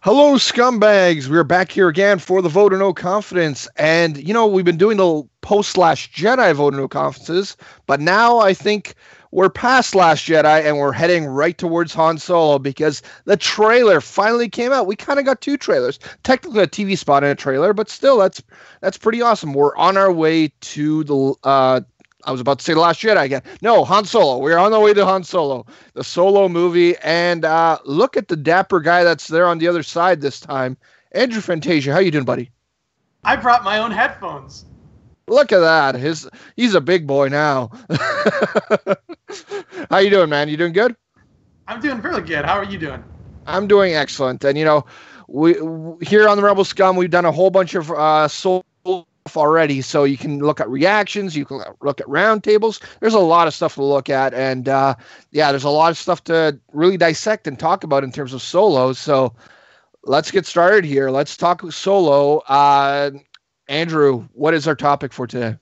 Hello, scumbags. We're back here again for the Vote or No Confidence. And, we've been doing the post-Jedi Vote or No Conferences, but now I think we're past Last Jedi and we're heading right towards Han Solo because the trailer finally came out. We kind of got two trailers. Technically a TV spot and a trailer, but still, that's pretty awesome. We're on our way to the I was about to say The Last Jedi again. No, Han Solo. We're on the way to Han Solo, the Solo movie. And look at the dapper guy that's there on the other side this time. Andrew Fantasia, how you doing, buddy? I brought my own headphones. Look at that. He's a big boy now. How you doing, man? You doing good? I'm doing really good. How are you doing? I'm doing excellent. And, we here on the Rebel Scum, we've done a whole bunch of Solo already, so you can look at reactions, you can look at roundtables. There's a lot of stuff to look at, and there's a lot of stuff to really dissect and talk about in terms of Solo. So let's get started here. Let's talk Solo. Andrew, what is our topic for today?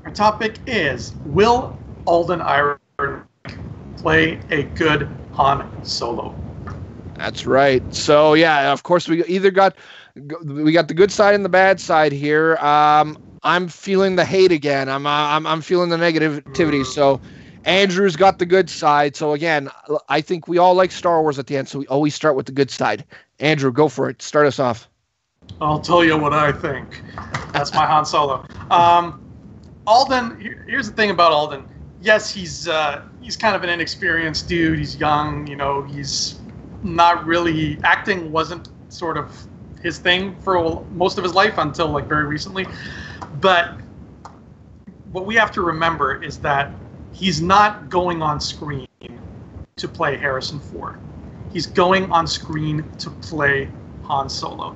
Our topic is, will Alden Ehrenreich play a good Han Solo? That's right. So yeah, of course we got the good side and the bad side here. I'm feeling the hate again. I'm feeling the negativity. So Andrew's got the good side. So again, I think we all like Star Wars at the end, so we always start with the good side. Andrew, go for it. Start us off. I'll tell you what I think. That's my Han Solo. Alden. Here's the thing about Alden. Yes, he's kind of an inexperienced dude. He's young. He's not really acting. Wasn't sort of his thing for most of his life until like very recently. But what we have to remember is that he's not going on screen to play Harrison Ford. He's going on screen to play Han Solo.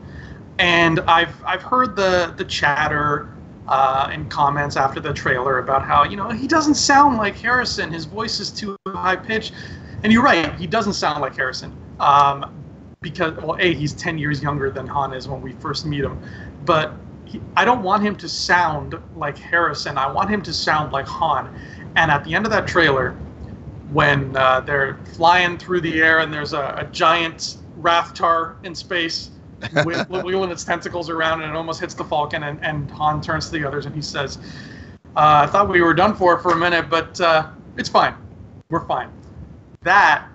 And I've heard the chatter in comments after the trailer about how, he doesn't sound like Harrison. His voice is too high pitched. And you're right, he doesn't sound like Harrison. Because, well, he's 10 years younger than Han is when we first meet him. But I don't want him to sound like Harrison. I want him to sound like Han. And at the end of that trailer, when they're flying through the air and there's a giant Rathtar in space wiggling its tentacles around and it almost hits the Falcon, and Han turns to the others and he says, I thought we were done for a minute, but it's fine. We're fine. That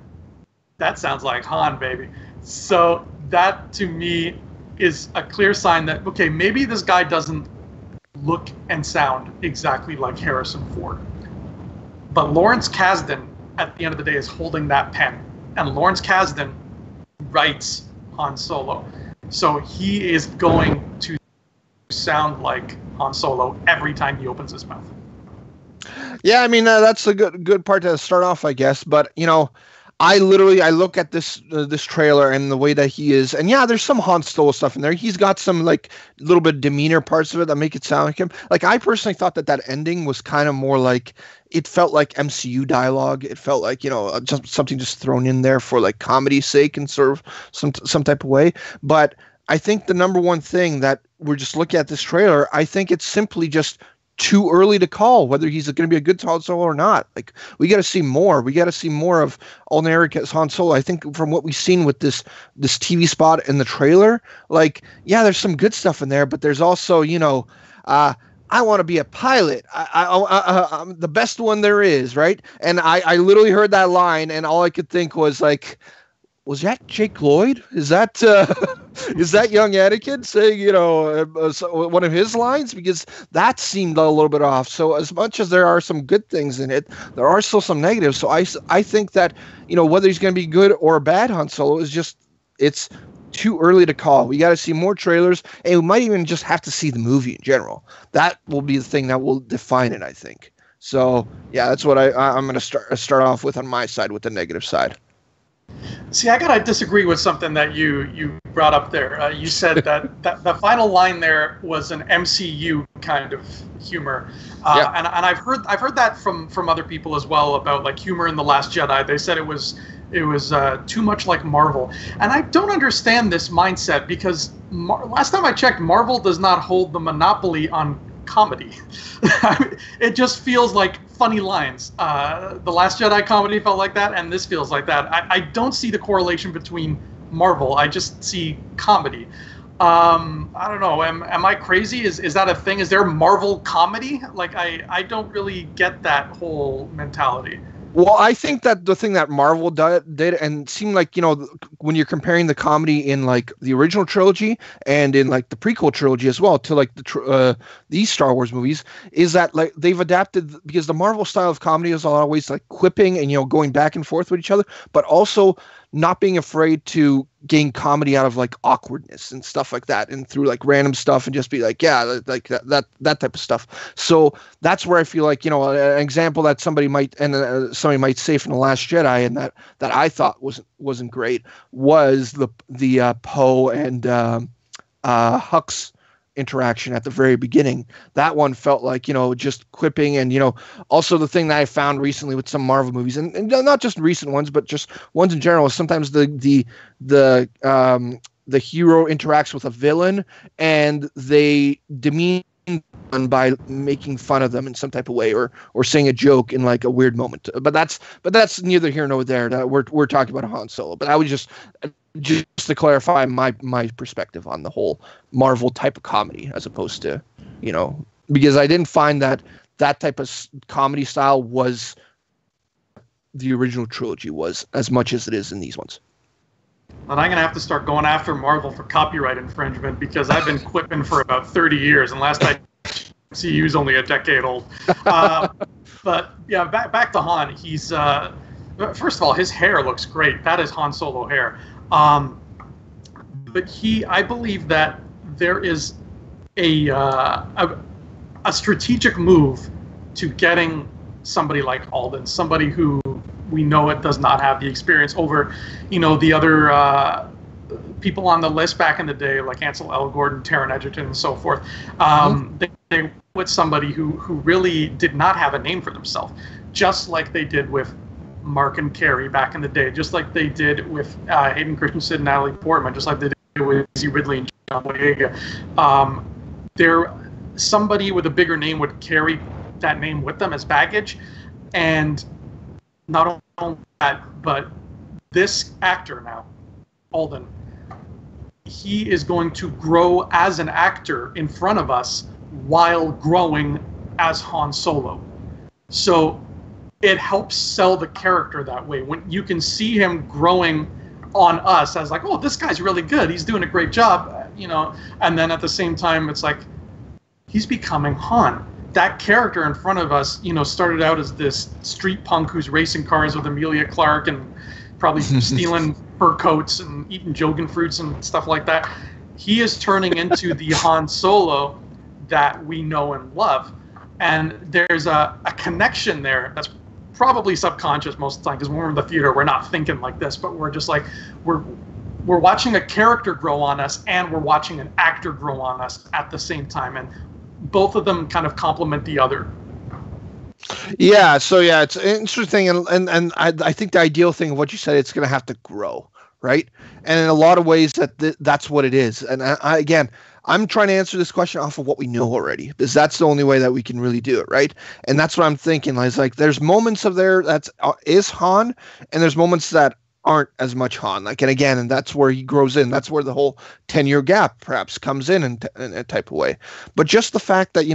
sounds like Han, baby. So that, to me, is a clear sign that, okay, maybe this guy doesn't look and sound exactly like Harrison Ford. But Lawrence Kasdan, at the end of the day, is holding that pen. And Lawrence Kasdan writes Han Solo. So he is going to sound like Han Solo every time he opens his mouth. Yeah, I mean, that's a good part to start off, I guess. But, I look at this trailer and the way that he is, and yeah, there's some Han Solo stuff in there. He's got some like little bit demeanor parts of it that make it sound like him. Like I personally thought that ending was kind of more like, it felt like MCU dialogue. It felt like just something just thrown in there for like comedy's sake and sort of some type of way. But I think the number one thing that we're just looking at this trailer, I think it's simply just too early to call whether he's going to be a good Han Solo or not. Like, we got to see more. We got to see more of Alden Ehrenreich as Han Solo. I think from what we've seen with this TV spot in the trailer, like, yeah, there's some good stuff in there, but there's also, I want to be a pilot. I'm the best one there is, right? And I literally heard that line, and all I could think was like, was that Jake Lloyd? Is that young Anakin saying, one of his lines? Because that seemed a little bit off. So as much as there are some good things in it, there are still some negatives. So I think that, whether he's going to be good or bad Han Solo is just, it's too early to call. We got to see more trailers, and we might even just have to see the movie in general. That will be the thing that will define it, I think. So yeah, that's what I'm going to start off with on my side, with the negative side. See, I gotta disagree with something that you brought up there. You said that the final line there was an MCU kind of humor, yeah. and I've heard that from other people as well about like humor in The Last Jedi. They said it was too much like Marvel, and I don't understand this mindset because last time I checked, Marvel does not hold the monopoly on comedy. It just feels like funny lines. The Last Jedi comedy felt like that, and this feels like that. I don't see the correlation between Marvel. I just see comedy. I don't know. Am I crazy? Is that a thing? Is there Marvel comedy? Like I don't really get that whole mentality. Well, I think that the thing that Marvel did and seemed like, when you're comparing the comedy in like the original trilogy and in like the prequel trilogy as well to like these Star Wars movies, is that like they've adapted, because the Marvel style of comedy is always like quipping and, going back and forth with each other, but also not being afraid to gain comedy out of like awkwardness and stuff like that, and through like random stuff, and just be like, yeah, like that type of stuff. So that's where I feel like, an example that somebody might say from The Last Jedi, and that I thought wasn't great, was the Poe and Hux interaction at the very beginning. That one felt like, just quipping, and also the thing that I found recently with some Marvel movies, and not just recent ones, but just ones in general, is sometimes the hero interacts with a villain and they demean them by making fun of them in some type of way, or saying a joke in like a weird moment. But that's neither here nor there. We're talking about Han Solo. But I was just to clarify my perspective on the whole Marvel type of comedy, as opposed to, because I didn't find that type of comedy style was the original trilogy was, as much as it is in these ones. And I'm going to have to start going after Marvel for copyright infringement, because I've been quipping for about 30 years, and last I MCU is only a decade old. But yeah, back to Han. He's first of all, his hair looks great. That is Han Solo hair. But I believe that there is a strategic move to getting somebody like Alden, somebody who we know it does not have the experience over, the other people on the list back in the day, like Ansel Elgort, Taron Egerton, and so forth. They with somebody who really did not have a name for themselves, just like they did with Mark and Carrie back in the day, just like they did with Hayden Christensen and Natalie Portman, just like they did with Izzy Ridley and John Boyega. Somebody with a bigger name would carry that name with them as baggage. And not only that, but this actor now, Alden, he is going to grow as an actor in front of us while growing as Han Solo. So it helps sell the character that way. When you can see him growing on us as like, oh, this guy's really good, he's doing a great job, and then at the same time, it's like, he's becoming Han. That character in front of us, started out as this street punk who's racing cars with Emilia Clarke and probably stealing fur coats and eating Jogan fruits and stuff like that. He is turning into the Han Solo that we know and love. And there's a connection there that's probably subconscious most of the time, because when we're in the theater, we're not thinking like this, but we're just like, we're watching a character grow on us, and we're watching an actor grow on us at the same time. And both of them kind of complement the other. Yeah, so yeah, it's interesting, and I think the ideal thing of what you said, it's going to have to grow, right? And in a lot of ways, that's what it is. And I'm trying to answer this question off of what we know already, because that's the only way that we can really do it, right? And that's what I'm thinking. Is like there's moments of there that is Han, and there's moments that aren't as much Han. And that's where he grows in. That's where the whole 10-year gap perhaps comes in a type of way. But just the fact that,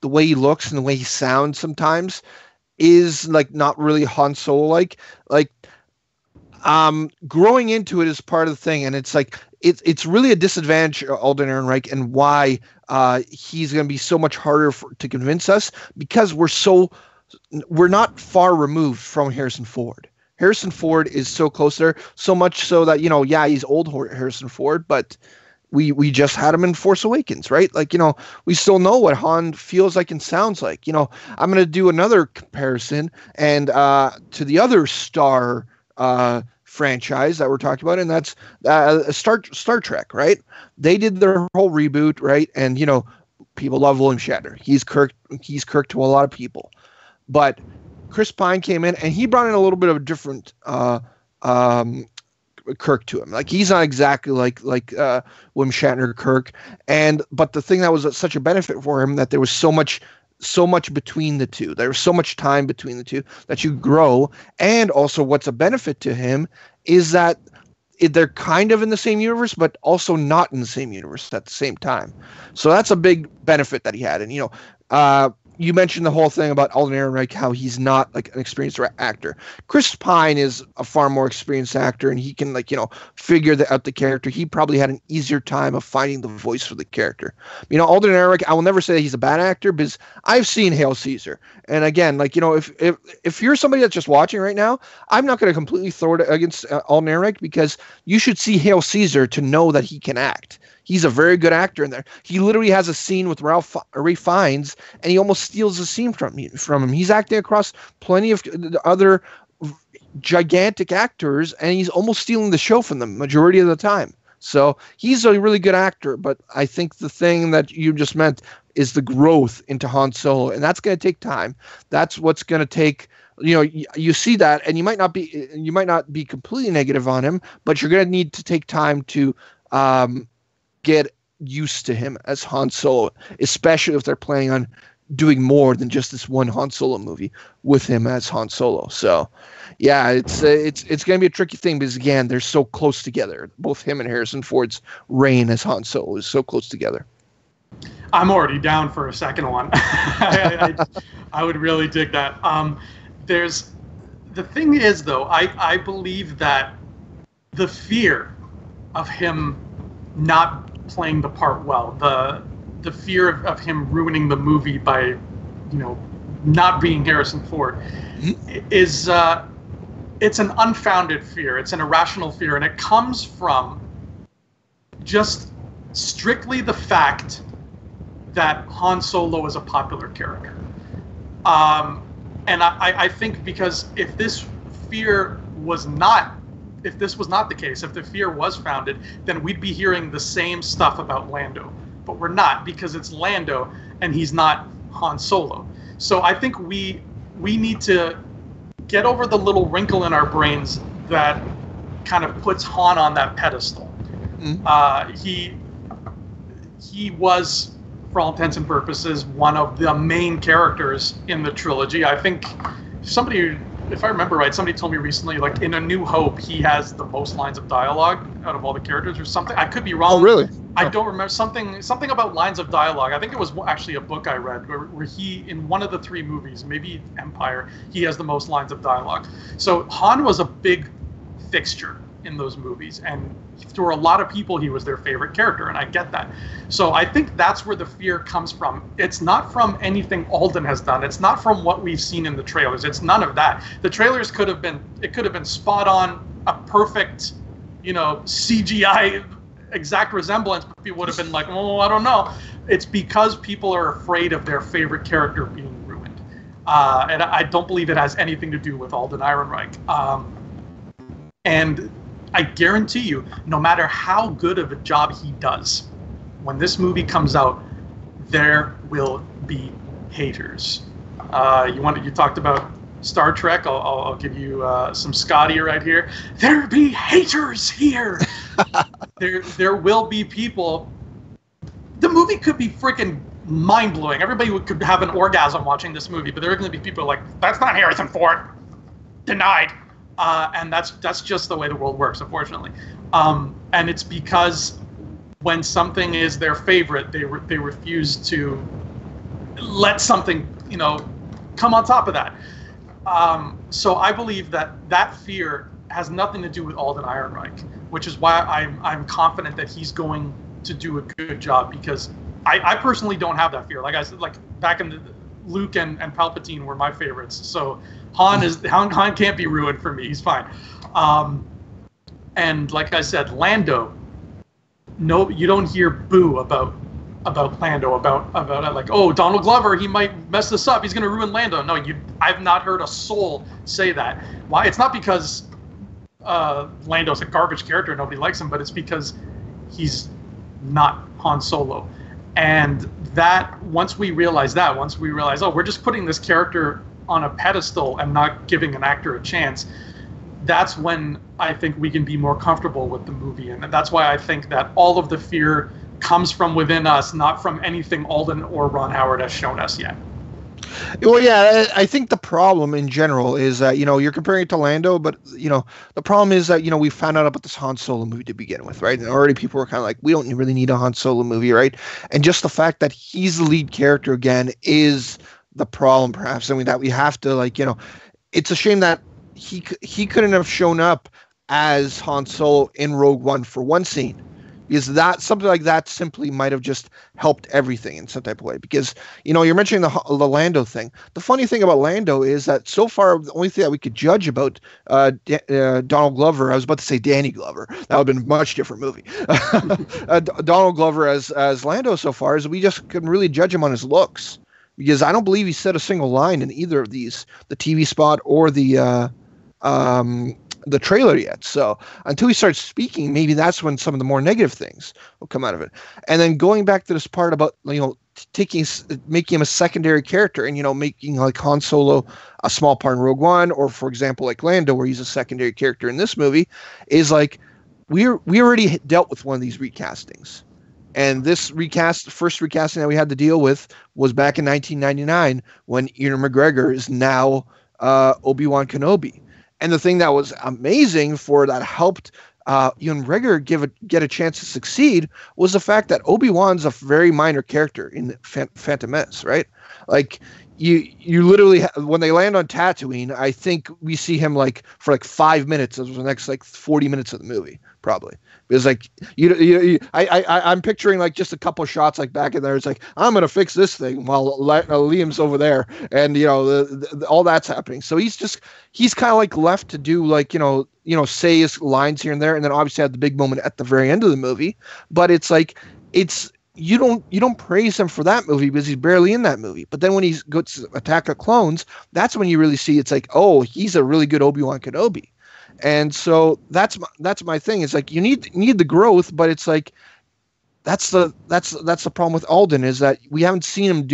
the way he looks and the way he sounds sometimes is like not really Han Solo like growing into it is part of the thing. And it's like, it's really a disadvantage, Alden Ehrenreich, and why he's going to be so much harder to convince us, because we're not far removed from Harrison Ford. Harrison Ford is so close there, so much so that, he's old Harrison Ford, but we just had him in Force Awakens, right? Like, we still know what Han feels like and sounds like. I'm going to do another comparison and to the other Star franchise that we're talking about, and that's Star Trek, right? They did their whole reboot, right? And, people love William Shatner. He's Kirk to a lot of people. But Chris Pine came in and he brought in a little bit of a different Kirk to him. Like, he's not exactly like William Shatner Kirk, but the thing that was such a benefit for him, that there was so much between the two. There was so much time between the two that you grow. And also what's a benefit to him is that they're kind of in the same universe, but also not in the same universe at the same time. So that's a big benefit that he had. And, you mentioned the whole thing about Alden Ehrenreich, how he's not like an experienced actor. Chris Pine is a far more experienced actor, and he can figure out the character. He probably had an easier time of finding the voice for the character. Alden Ehrenreich, I will never say that he's a bad actor because I've seen Hail Caesar. And again, if you're somebody that's just watching right now, I'm not going to completely throw it against Alden Ehrenreich, because you should see Hail Caesar to know that he can act. He's a very good actor in there. He literally has a scene with Ralph Fiennes, and he almost steals the scene from him. He's acting across plenty of other gigantic actors, and he's almost stealing the show from them majority of the time. So he's a really good actor, but I think the thing that you just meant is the growth into Han Solo, and that's going to take time. That's what's going to take. You see that, and you might not be completely negative on him, but you're going to need to take time to get used to him as Han Solo, especially if they're planning on doing more than just this one Han Solo movie with him as Han Solo. So, yeah, it's going to be a tricky thing because, again, they're so close together. Both him and Harrison Ford's reign as Han Solo is so close together. I'm already down for a second one. I would really dig that. The thing is, though, I believe that the fear of him not playing the part well, the fear of him ruining the movie by, not being Harrison Ford, is it's an unfounded fear. It's an irrational fear, and it comes from just strictly the fact that Han Solo is a popular character. And I think because if this was not the case, if the fear was founded, then we'd be hearing the same stuff about Lando. But we're not, because it's Lando and he's not Han Solo. So I think we need to get over the little wrinkle in our brains that kind of puts Han on that pedestal. He was, for all intents and purposes, one of the main characters in the trilogy. I think if I remember right, somebody told me recently, like in A New Hope, he has the most lines of dialogue out of all the characters or something. I could be wrong. Oh, really? I don't remember. Something about lines of dialogue. I think it was actually a book I read where he, in one of the three movies, maybe Empire, he has the most lines of dialogue. So Han was a big fixture in those movies, and for a lot of people, he was their favorite character, and I get that. So I think that's where the fear comes from. It's not from anything Alden has done. It's not from what we've seen in the trailers. It's none of that. The trailers could have been spot on, a perfect, CGI exact resemblance, but people would have been like, oh, I don't know. It's because people are afraid of their favorite character being ruined. And I don't believe it has anything to do with Alden Ehrenreich. And I guarantee you, no matter how good of a job he does, when this movie comes out, there will be haters. You talked about Star Trek. I'll give you some Scotty right here. There be haters here. There will be people. The movie could be freaking mind-blowing. Everybody could have an orgasm watching this movie, but there are going to be people like, that's not Harrison Ford. Denied. And that's just the way the world works, unfortunately. And it's because when something is their favorite, they refuse to let something, come on top of that. So I believe that fear has nothing to do with Alden Ehrenreich, which is why I'm confident that he's going to do a good job, because I personally don't have that fear. Like I said, like back in Luke and Palpatine were my favorites. So Han can't be ruined for me. He's fine. And like I said, Lando, no, you don't hear boo about Lando, about like, oh, Donald Glover, he might mess this up. He's going to ruin Lando. No, I've not heard a soul say that. Why? It's not because Lando's a garbage character, nobody likes him, but it's because he's not Han Solo. And that once we realize, oh, we're just putting this character on a pedestal and not giving an actor a chance, that's when I think we can be more comfortable with the movie. And that's why I think that all of the fear comes from within us, not from anything Alden or Ron Howard has shown us yet. Well, yeah, I think the problem in general is that, you're comparing it to Lando, but, the problem is that, we found out about this Han Solo movie to begin with, right? And already people were kind of like, we don't really need a Han Solo movie, right? And just the fact that he's the lead character again is the problem, perhaps. I mean, that we have to, like, it's a shame that he couldn't have shown up as Han Solo in Rogue One for one scene. Because that something like that simply might have just helped everything in some type of way. Because you're mentioning the Lando thing. The funny thing about Lando is that so far the only thing that we could judge about Donald Glover, I was about to say Danny Glover. That would have been a much different movie. Donald Glover as Lando so far is we just couldn't really judge him on his looks, because I don't believe he said a single line in either of these, the TV spot or the trailer yet. So until he starts speaking, maybe that's when some of the more negative things will come out of it. And then going back to this part about, making him a secondary character and, making like Han Solo a small part in Rogue One, or for example, like Lando, where he's a secondary character in this movie, is like, we already dealt with one of these recastings. And this first recasting that we had to deal with was back in 1999 when Ewan McGregor is now Obi-Wan Kenobi. And the thing that was amazing that helped Ewan McGregor get a chance to succeed was the fact that Obi-Wan's a very minor character in Phantom Menace, right? Like you literally when they land on Tatooine, I think we see him like for like 5 minutes of the next like 40 minutes of the movie, probably. Because like I'm picturing like just a couple shots like back in there. It's like, I'm gonna fix this thing while Liam's over there, and all that's happening. So he's kind of like left to do like say his lines here and there, and then obviously have the big moment at the very end of the movie. But it's like you don't praise him for that movie because he's barely in that movie. But then when he goes to Attack of Clones, that's when you really see it's like, oh, he's a really good Obi-Wan Kenobi. And so that's my thing. It's like you need the growth, but it's like that's the problem with Alden, is that we haven't seen him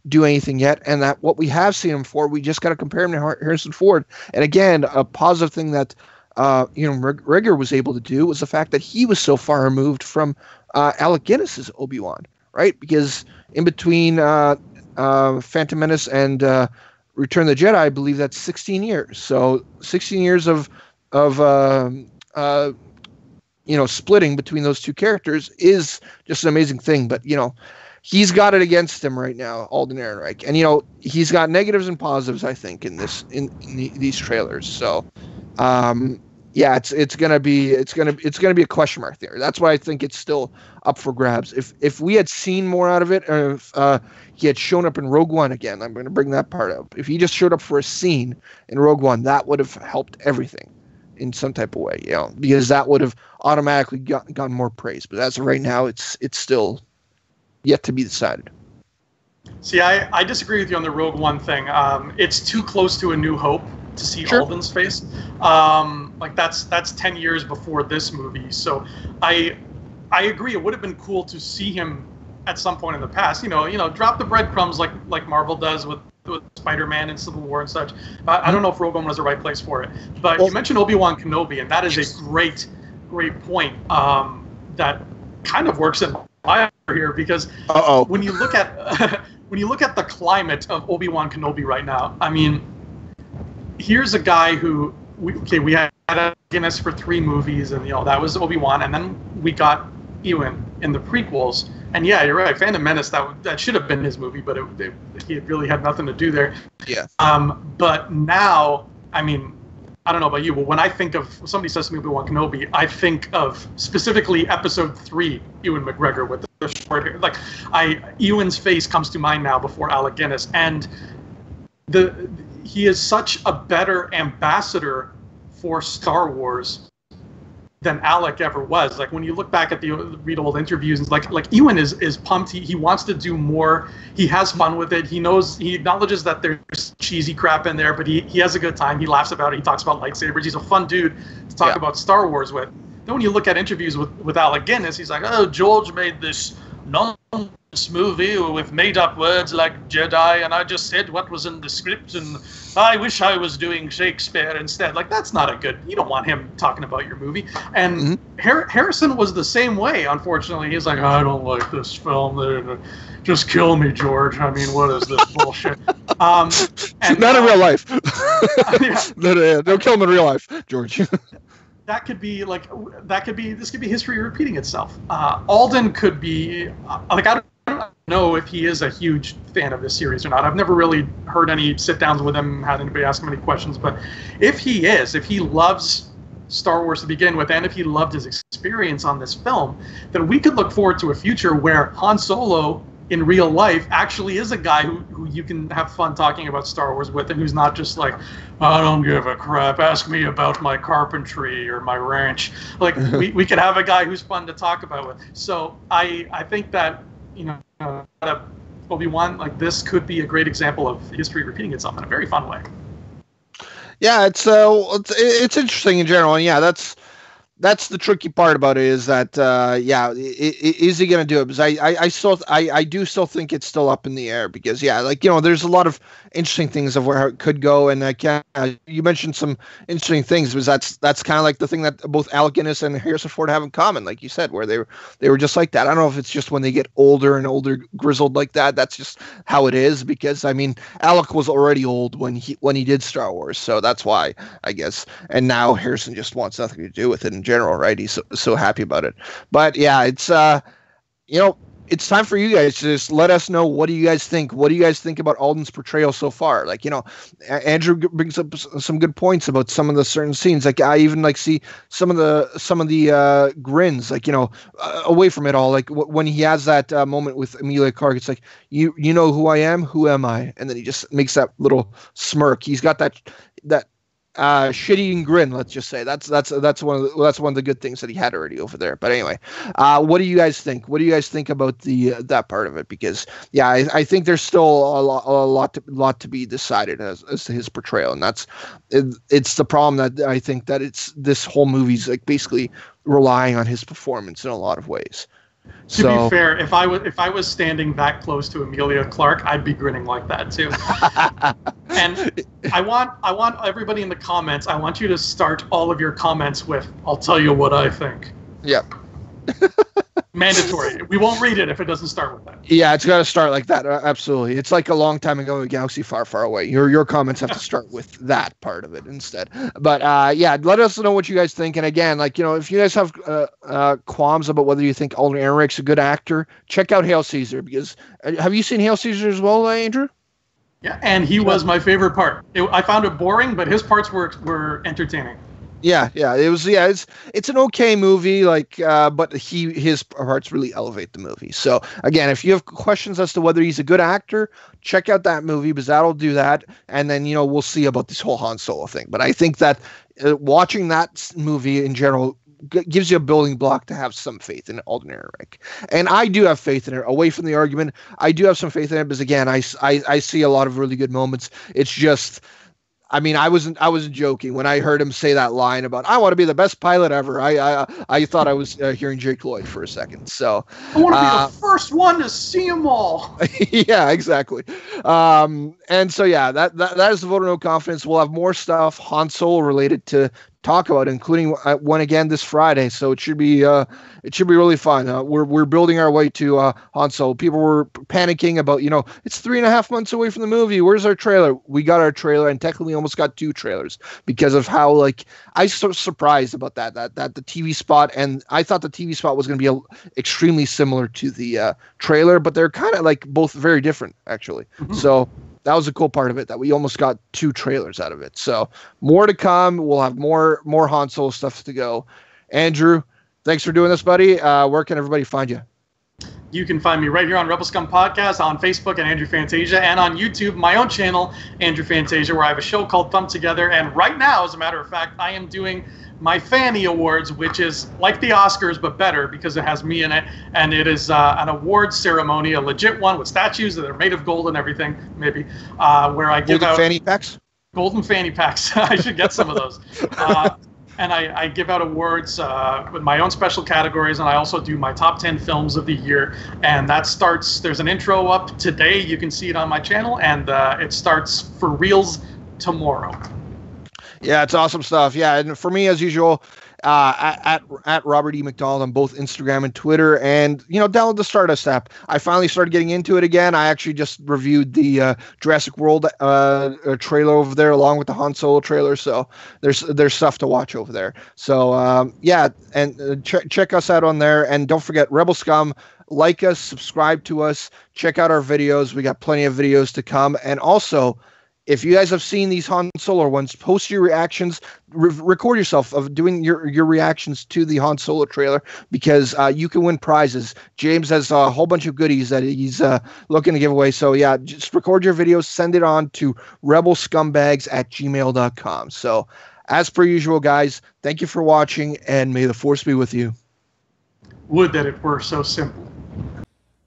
do anything yet, and that what we have seen him for, we just got to compare him to Harrison Ford. And again, a positive thing that Rigger was able to do was the fact that he was so far removed from Alec Guinness's Obi-Wan, right? Because in between Phantom Menace and Return of the Jedi, I believe that's 16 years. So 16 years of splitting between those two characters is just an amazing thing. But he's got it against him right now, Alden Ehrenreich, and he's got negatives and positives, I think, in these trailers. So it's gonna be a question mark there. That's why I think it's still up for grabs. If we had seen more out of it, or if he had shown up in Rogue One again, I'm going to bring that part up. If he just showed up for a scene in Rogue One, that would have helped everything in some type of way, because that would have automatically gotten more praise. But as of right now, it's still yet to be decided. See, I disagree with you on the Rogue One thing. It's too close to A New Hope to see Alden's face. Like that's 10 years before this movie. So I agree. It would have been cool to see him at some point in the past. Drop the breadcrumbs like Marvel does with Spider-Man and Civil War and such. I don't know if Rogue One was the right place for it. But you mentioned Obi-Wan Kenobi, and that is a great point that kind of works in my favor here, because when you look at the climate of Obi-Wan Kenobi right now, I mean, here's a guy who we had Guinness for 3 movies, and that was Obi-Wan, and then we got Ewan in the prequels. And yeah, you're right. Phantom Menace, that should have been his movie, but he really had nothing to do there. Yeah. But now, I mean, I don't know about you, but when I think of, when somebody says to me Obi-Wan Kenobi, I think of specifically Episode 3, Ewan McGregor with the short hair. Like, Ewan's face comes to mind now before Alec Guinness, and he is such a better ambassador for Star Wars than Alec ever was. Like, when you look back at read old interviews, and like Ewan is pumped. He wants to do more. He has fun with it. He acknowledges that there's cheesy crap in there, but he has a good time. He laughs about it. He talks about lightsabers. He's a fun dude to talk about Star Wars with. Then when you look at interviews with Alec Guinness, he's like, oh, George made this nonsense this movie with made-up words like Jedi, and I just said what was in the script, and I wish I was doing Shakespeare instead. Like, that's not a good... You don't want him talking about your movie. And Harrison was the same way, unfortunately. He's like, I don't like this film. Just kill me, George. I mean, what is this bullshit? And, not in real life. Yeah. Don't kill him in real life, George. This could be history repeating itself. Alden could be, I don't know if he is a huge fan of this series or not. I've never really heard any sit-downs with him, had anybody ask him any questions, but if he loves Star Wars to begin with, and if he loved his experience on this film, then we could look forward to a future where Han Solo in real life actually is a guy who you can have fun talking about Star Wars with, and who's not just like, I don't give a crap, ask me about my carpentry or my ranch. Like, we could have a guy who's fun to talk about with. So I think that, Obi-Wan, like, this could be a great example of history repeating itself in a very fun way. Yeah, it's interesting in general, and yeah, that's the tricky part about it, is that is he going to do it? Because I do still think it's still up in the air, because there's a lot of interesting things of where it could go, and you mentioned some interesting things, because that's kind of like the thing that both Alec Guinness and Harrison Ford have in common, like you said, where they were just like that. I don't know if it's just when they get older and older, grizzled like that. That's just how it is, because I mean, Alec was already old when he did Star Wars, so that's why, I guess. And now Harrison just wants nothing to do with it in general, right? He's so happy about it. But yeah, it's it's time for you guys to just let us know, what do you guys think? What do you guys think about Alden's portrayal so far? Like, Andrew brings up some good points about some of the certain scenes. Like, I even see some of the grins, like, away from it all. Like when he has that moment with Emilia Clarke, it's like, you know who I am, who am I? And then he just makes that little smirk. He's got that shit-eating grin, let's just say. That's one of the good things that he had already over there. But anyway, what do you guys think? What do you guys think about that part of it? Because I think there's still a lot to be decided as to his portrayal, and it's the problem that I think that this whole movie's like basically relying on his performance in a lot of ways. To be fair, if I was standing that close to Emilia Clarke, I'd be grinning like that too. And I want everybody in the comments, I want you to start all of your comments with, I'll tell you what I think. Yep. Mandatory. We won't read it if it doesn't start with that. Yeah, it's got to start like that. Absolutely. It's like a long time ago, a galaxy far, far away. Your comments have to start with that part of it instead. But let us know what you guys think. And again, if you guys have qualms about whether you think Alden Ehrenreich's a good actor, check out Hail Caesar. Because have you seen Hail Caesar as well, Andrew? Yeah, and he was my favorite part. I found it boring, but his parts were entertaining. Yeah, it was. Yeah, it's an okay movie, but his parts really elevate the movie. So again, if you have questions as to whether he's a good actor, check out that movie, because that'll do that, and then we'll see about this whole Han Solo thing. But I think that watching that movie in general gives you a building block to have some faith in Alden Ehrenreich. And I do have faith in it. Away from the argument, I do have some faith in it, because again, I see a lot of really good moments. It's just, I mean, I wasn't joking when I heard him say that line about, I want to be the best pilot ever. I thought I was hearing Jake Lloyd for a second. So I want to be the first one to see them all. Yeah, exactly. And so that is the vote of no confidence. We'll have more stuff Han Solo related to talk about, including one again this Friday. So it should be really fun. We're building our way to Han Solo. People were panicking about, it's 3.5 months away from the movie. Where's our trailer? We got our trailer, and technically almost got 2 trailers, because of how I was so surprised about that the TV spot, and I thought the TV spot was going to be extremely similar to the trailer, but they're kind of both very different actually. Mm-hmm. So that was a cool part of it, that we almost got 2 trailers out of it. So more to come. We'll have more Han Solo stuff to go. Andrew, thanks for doing this, buddy. Where can everybody find you? You can find me right here on Rebel Scum Podcast, on Facebook at Andrew Fantasia, and on YouTube, my own channel, Andrew Fantasia, where I have a show called Thumb Together. And right now, as a matter of fact, I am doing my Fanny Awards, which is like the Oscars, but better, because it has me in it. And it is an awards ceremony, a legit one with statues that are made of gold and everything, maybe, where I give out fanny packs? Golden fanny packs. I should get some of those. and I give out awards with my own special categories, and I also do my top 10 films of the year. And that starts, there's an intro up today. You can see it on my channel, and it starts for reals tomorrow. Yeah, it's awesome stuff. Yeah, and for me, as usual, at Robert E. McDonald on both Instagram and Twitter, and download the Stardust app. I finally started getting into it again. I actually just reviewed the Jurassic World trailer over there, along with the Han Solo trailer. So there's stuff to watch over there. So yeah, and check us out on there, and don't forget Rebel Scum. Like us, subscribe to us, check out our videos. We got plenty of videos to come, and also, if you guys have seen these Han Solo ones, post your reactions, record yourself of doing your reactions to the Han Solo trailer, because you can win prizes. James has a whole bunch of goodies that he's looking to give away. So yeah, just record your videos, send it on to rebelscumbags@gmail.com. So as per usual, guys, thank you for watching, and may the Force be with you. Would that it were so simple.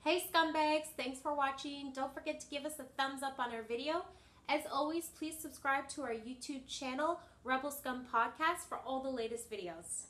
Hey scumbags, thanks for watching. Don't forget to give us a thumbs up on our video. As always, please subscribe to our YouTube channel, Rebel Scum Podcast, for all the latest videos.